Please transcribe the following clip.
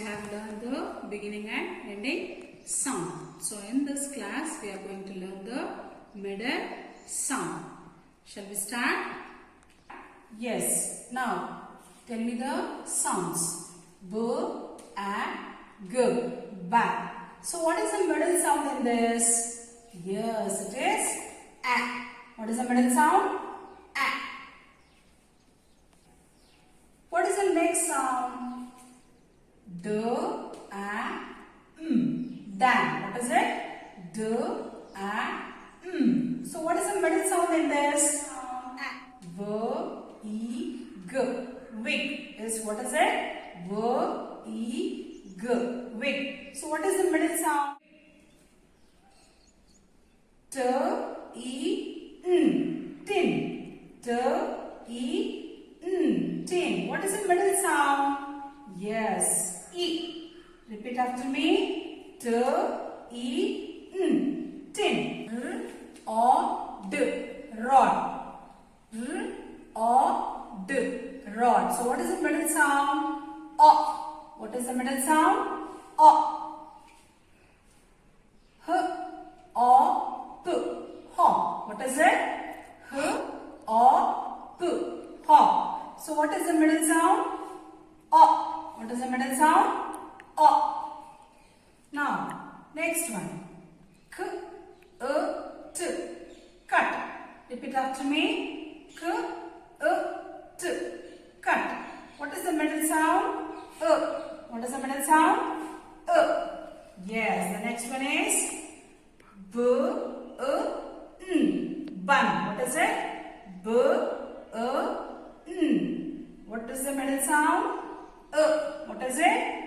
we have learned the beginning and ending sound. So in this class we are going to learn the middle sound. Shall we start? Yes. Now tell me the sounds. B, A, G, ba. So what is the middle sound in this? Yes, it is A. What is the middle sound? A. What is the next sound? D, A, M. Dan. What is it? D, A, M. So what is the middle sound in this? V, E, G. Wig is what is it? V, E, G. Wig. So what is the middle sound? T, E, N. Tin. T, E, N. Tin. What is the middle sound? Yes. E. Repeat after me. T, E, N. Tin. R, O, D. Rod. R, O, D. Rod. So what is the middle sound? O. What is the middle sound? O. H, O, P. Ho. What is it? H, O, P. Ho. So what is the middle sound? O. What is the middle sound? O. Now, next one. K, T. Cut. Repeat after me. K, T. Cut. What is the middle sound? What is the middle sound? Yes, the next one is B, N. Bun. What is it? B, N. What is the middle sound? What is it?